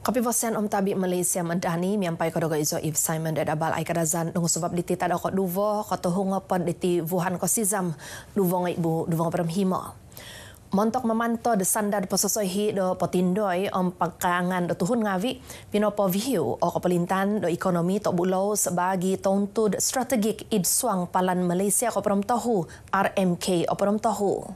Kapivosen tabi Malaysia mandani miampai kodogo izo if Simon da dabal ai kadazan dong sebab diti tada ko duvo ko tohunga pod diti Wuhan ko sizam duvo ngai bu duvo berhima. Montok memantau de sandar pososoi do potindoi pangkangan do tuhun ngawi pinopo vihiu o kepelintan do ekonomi tok bulau sebagi tontud strategik id suang palan Malaysia ko perom tahu RMK o perom tahu.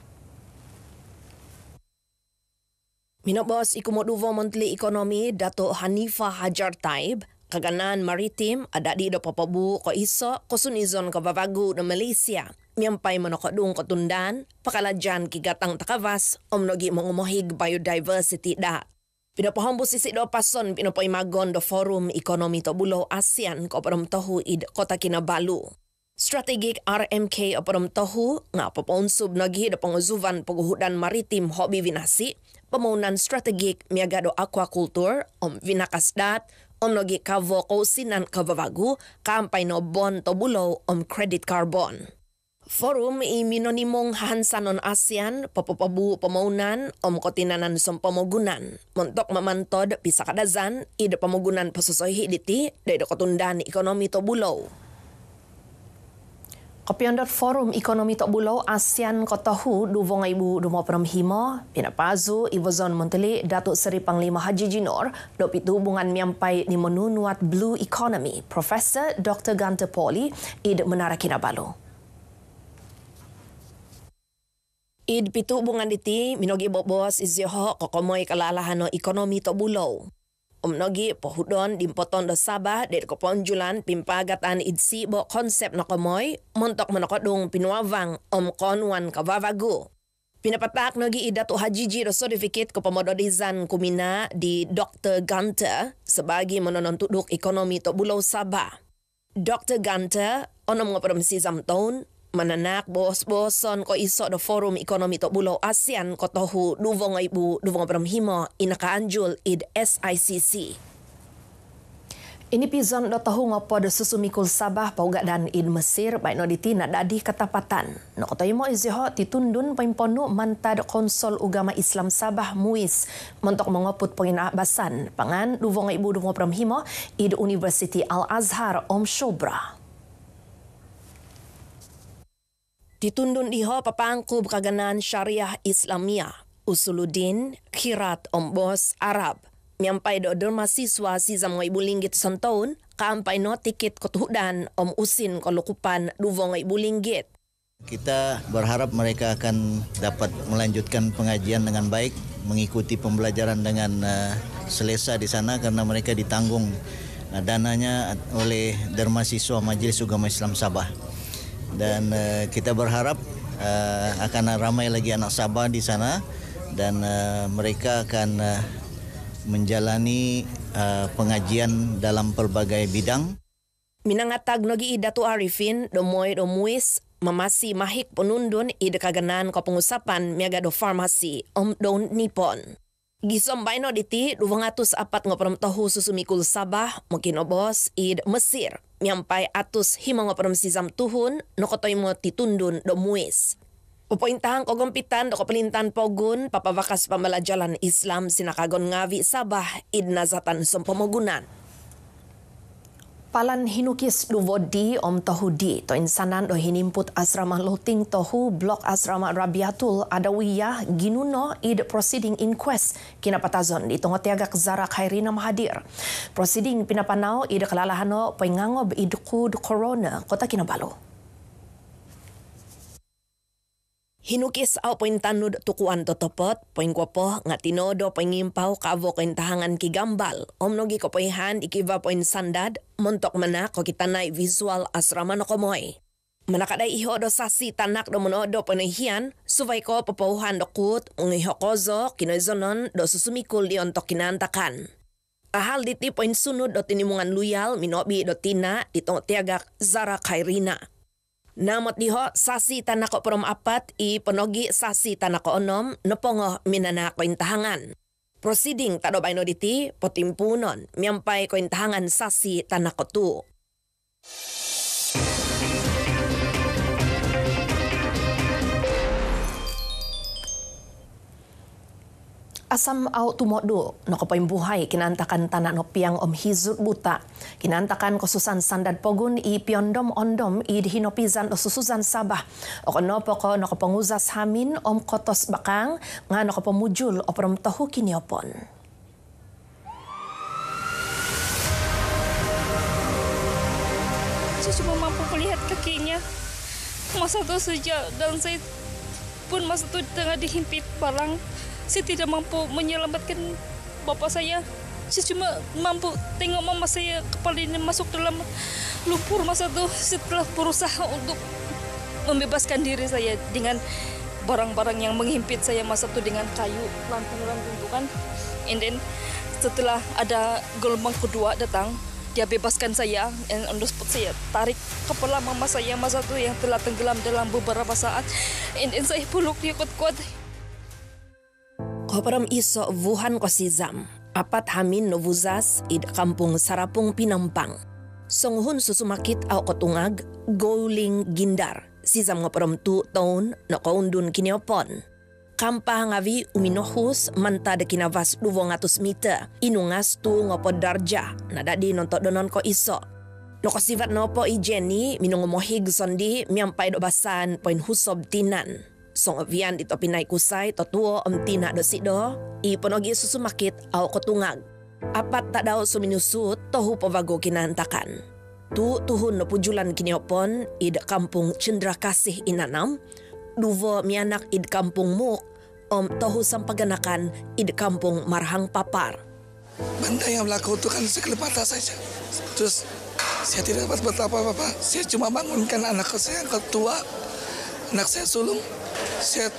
Minobos ikumoduvo Menteri Ekonomi Dato' Hanifah Hajar Taib, kaganan maritim ada di do papabu ko iso kosunizon ko babagu do Malaysia. Miampai manokodung kotundan, pakalajan kigatang takavas, omnogi mongumohig biodiversity da. Pinapahombo sisi do pason pinapoimagon do Forum Ekonomi to Bulo ASEAN ko parom tohu id Kota Kinabalu. Strategik RMK o parom tohu nga paponsub nagi do panguzuvan paguhudan maritim hobi vinasi, pemaunan strategik miaga do aquaculture vinakasdat, nogi kavo kausinan kavabagu, kampai no bon to bulo credit carbon. Forum minonimong hahansanon ASEAN papapabu pemaunan kotinanan som pemogunan. Montok mamantod pisa kadazan ide pemogunan pasosohi diti dari do kotundan ekonomi to bulo. Kopiandot Forum Ekonomi Tok Bulau ASEAN Kotahu 2025 pinapazu Ivozon Menteri Datuk Seri Panglima Haji Jinor do pitu hubungan miampai ni menunuat Blue Economy Profesor Dr. Gunter Pauli id Menara Kinabalu. Id pitu hubungan diti minogi bobos izyoho kokomoy kalalahan no ekonomi Tok Bulau. Omnogi pohudon dimpoton do Sabah dari keponjulan pimpagatan idsi bo konsep nakomoy montok menokodung pinuawang konwan kavavagu. Pinapatak nogi Datuk Haji do certificate ko pemododizan kumina di Dr. Gunter sebagi menonontuk ekonomi to Bulau Sabah. Dr. Gunter onom ngoperom sizam tahun mananak bos-boson ko iso do Forum Ekonomi Tok Bulau ASEAN ko tohu 2025 inakaanjul id SICC. Ini pizon do tohu ngopo do susumikul Sabah pauga dan id Mesir baik no diti nak dadi ketapatan. No koto imo izho titundun paimponu mantad konsol ugama Islam Sabah MUIS mentok mengoput penginabasan pangan 2025 id University Al-Azhar Shobra. Ditundun diho papangkub kaganan syariah Islamiyah Usuluddin Khirat Ombos Arab miampai do mahasiswa si zamoi bulinggit santaun kampai no tiket kotuhudan usin kolukupan 2,000 ringgit. Kita berharap mereka akan dapat melanjutkan pengajian dengan baik, mengikuti pembelajaran dengan selesa di sana karena mereka ditanggung dananya oleh Mahasiswa Majelis Ugama Islam Sabah. Dan kita berharap akan ramai lagi anak Sabah di sana dan mereka akan menjalani pengajian dalam pelbagai bidang. Minangatag nogi Datuk Arifin domoy domuis mamasi mahik penundun ide kaganan ko pengusapan miaga do farmasi don Nippon. Gisom baino diti 204 ngoperom tahu susumikul Sabah mungkin obos id Mesir miampai atus hima ngoperom sizam tuhun nokotoy mo titundun do muis. Pupointahan kogompitan do kepelintan pogun papawakas pembelajaran Islam sinakagon ngawi Sabah id nazatan sompomogunan. Palan hinukis duvodi tahudi to insanan do hinimput asrama loting tohu blok asrama Rabiatul Adawiyah ginuno id proceeding inquest kinapatazon di tongotiagak Zara Khairina mahadir. Proceeding pinapanau id kalalahano pengangob id kud corona Kota Kinabalu. Hinukis au poin tanud tukuan totopot, poin kuapoh ngatinodo poin ngimpau kavo koin tahangan ki gambal. Omnogi ko poihan ikiva poin sandad, montok mana ko kita naik visual asrama no komoy. Manakadai iho do sasi tanak do monodo poin hian, suvai ko papauhan do kut, ungiho kozo, kinoizonon do susumikul di ontok kinantakan. Ahal diti poin sunud do tinimungan luyal, minobi do tina, ditong tiagak Zara Khairina. Namot diho sasi tanako perom apat i penogi sasi tanako onom nepongoh minana koin tahangan. Proceeding tado baino diti potimpunon miampai koin tahangan sasi tanako tu. Asam au tumodo no buhay kinantakan tanah no piang Hizud buta. Kinantakan khususan sandad pogun i piondom ondom i dihinopizan o susuzan Sabah. O no poko no penguzas hamin kotos bakang nga no pemujul o tahu kiniopon. Saya cuma mampu melihat kakinya. Masa itu sejak dan saya pun masa itu tengah dihimpit palang. Saya tidak mampu menyelamatkan bapak saya. Saya cuma mampu tengok mama saya kepalanya masuk dalam lumpur masa itu setelah berusaha untuk membebaskan diri saya dengan barang-barang yang menghimpit saya masa itu dengan kayu, lantung-lantung itu kan. And then setelah ada gelombang kedua datang, dia bebaskan saya, and on the spot saya tarik kepala mama saya masa itu yang telah tenggelam dalam beberapa saat. And then saya peluk dia kuat-kuat. Koperam iso Wuhan Kosizam, apat hamin novuzas id kampung Sarapung Pinampang. Songhun susumakit au kotungag, Gouling Gindar, sizam ngoperam 2 tahun no kaundun kiniopon. Kampah ngavi uminohus manta de kinavas 200 meter, inungas tu ngopo darja, nadadi nontok donon ko iso. Loko sifat nopo ijeni minungumohig sondi miampai do basan poin husob tinan. Song avian dito pinay kusay totuo tina do sido iponogi susumakit au kotungag. Apat tak daw suminusut tohu pavago kinantakan. Tuhun no pujulan kiniopon id kampung Cendra Kasih Inanam, duvo mianak id kampung Muk, tohu sampaganakan id kampung Marhang Papar. Benda yang berlaku itu kan sekelip mata saja. Terus saya tidak dapat buat apa-apa. Saya cuma bangunkan anak saya yang ketua, anak saya sulung. Saya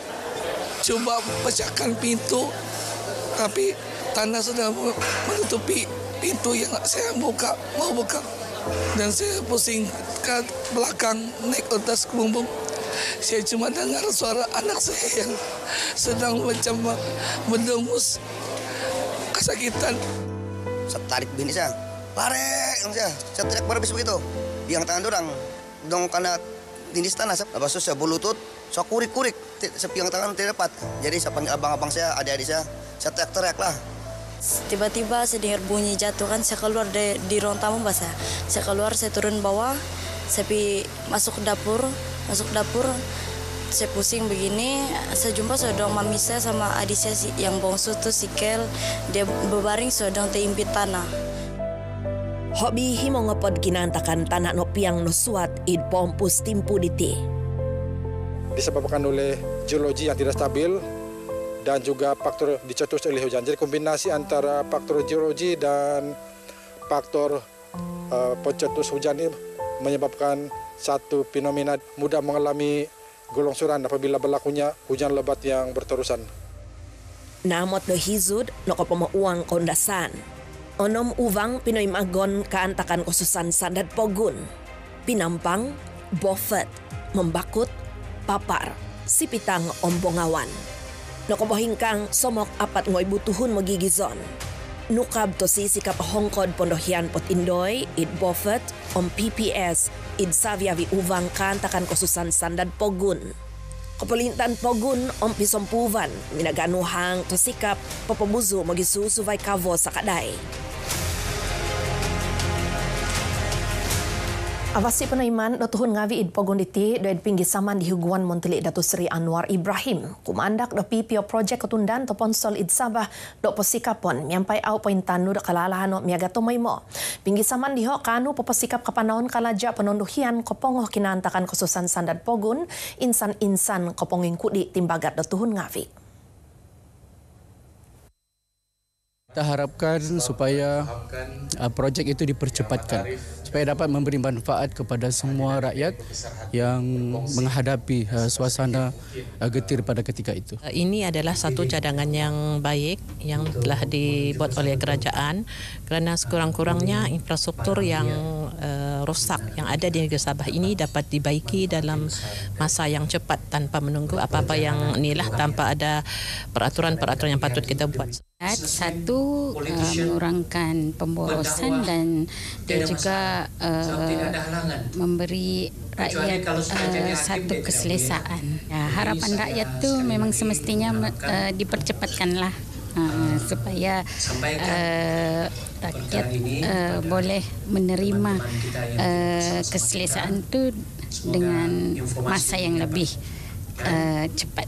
coba pecahkan pintu, tapi tanah sudah menutupi pintu yang saya mau buka. Dan saya pusing ke belakang, naik atas kelumbung. Saya cuma dengar suara anak saya yang sedang macam mendengus kesakitan. Saya tarik bini saya, lari, saya teriak berbis begitu. Yang tangan dorang, dong karena tindis tanah, lepas itu saya berlutut, saya kurik-kurik, sepiang tangan tidak dapat. Jadi saya panggil abang-abang saya, adik-adik saya teriak-teriak lah. Tiba-tiba saya dengar bunyi jatuh kan, saya keluar di ruang tamu basah. Saya keluar, saya turun bawah, saya masuk dapur, saya pusing begini, saya jumpa saudara mami saya sama adik saya yang bongsu tuh si Kel, dia berbaring saudara teimpit tanah. Hobi himo ngopod kinantakan tanah no piang no suat id pompus timpu diti. Disebabkan oleh geologi yang tidak stabil dan juga faktor dicetus oleh hujan. Jadi kombinasi antara faktor geologi dan faktor pencetus hujan ini menyebabkan satu fenomena mudah mengalami gelongsoran apabila berlakunya hujan lebat yang berterusan. Namot do Hizud no kopoma uang kondasan. Onom uvang Pinoy Magon kaantakan khususan sandad pogun. Pinampang, Bofet, Membakut, Papar, Sipitang Ombongawan. Nokobohingkang somok apat ngoy butuhun magigizon. Nukab to si sikap hongkod pondohian pot Indoy, id Bofet, PPS, id Saviavi uvang kaantakan khususan sandad pogun. Kepelintan pogun pisompuvan, minaganuhang to sikap papabuzo magisu suvay kavo sa kadai. Avasi penaiman dotuhun ngavi id pogun diti doed pinggi saman di Huguan Monteli Datuk Seri Anwar Ibrahim. Kumandak do PPO projek ketundan to ponsol id Sabah do posikapon miampai au pointanu do kalalahan no miaga tomaimo. Pinggi saman diho kanu poposikap kapanaon kalaja penondohian kopongoh kinantakan khususan sandad pogun insan-insan koponging kudi timbagat dotuhun ngavi. Kita harapkan supaya projek itu dipercepatkan supaya dapat memberi manfaat kepada semua rakyat yang menghadapi suasana getir pada ketika itu. Ini adalah satu cadangan yang baik yang telah dibuat oleh kerajaan kerana sekurang-kurangnya infrastruktur yang rosak yang ada di negeri Sabah ini dapat dibaiki dalam masa yang cepat tanpa menunggu apa-apa yang inilah tanpa ada peraturan-peraturan yang patut kita buat. Satu, mengurangkan pemborosan dan dia juga memberi rakyat satu keselesaan. Ya, harapan rakyat tu memang semestinya dipercepatkanlah supaya rakyat boleh menerima keselesaan itu dengan masa yang lebih cepat.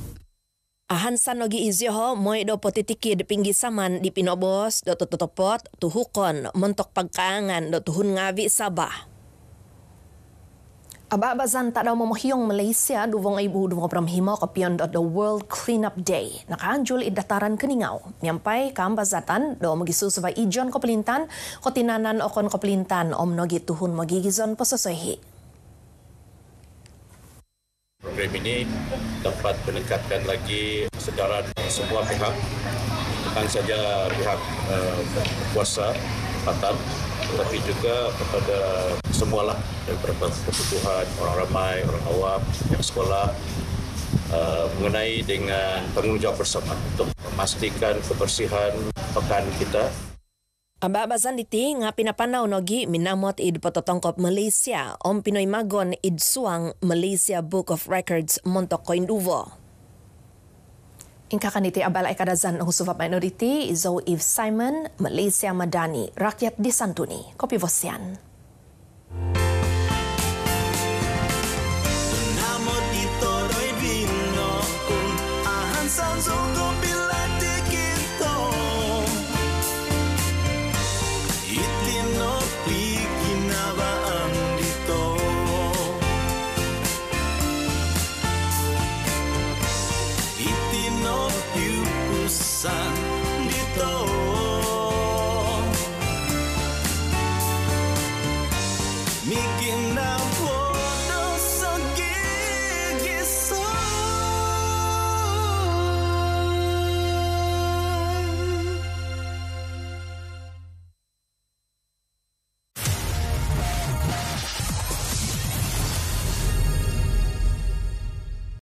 Ahansan nogi izyoho moy do potitiki de pinggi saman di Pinobos do totopot tuhukon mentok pagkaangan do tuhun ngavi Sabah. Aba-abazan tak daw mamohyong Malaysia 2025 kapiyon do the World Cleanup Day. Nakaanjul idataran keningaw. Miyampay kaambazatan do magisusubay ijon kopelintan kotinanan okon kopelintan om nogi tuhun magigizon pososohi. Program ini dapat meningkatkan lagi sedaran semua pihak, bukan saja pihak kuasa tempatan, tetapi juga kepada semualah daripada kebutuhan orang ramai, orang awam, yang sekolah mengenai dengan tanggungjawab bersama untuk memastikan kebersihan pekan kita. Aba-abazan diti nga pinapanaw nogi minamot id patotongkop Malaysia om Pinoy magon id suang Malaysia Book of Records montok Koinduvo. Ingka kaniti abala ikadazan ang husuvap minority Izo Eve Simon Malaysia Madani rakyat disantuni kopi vosian. Namot ito doy bino kung ahan sanzong San dito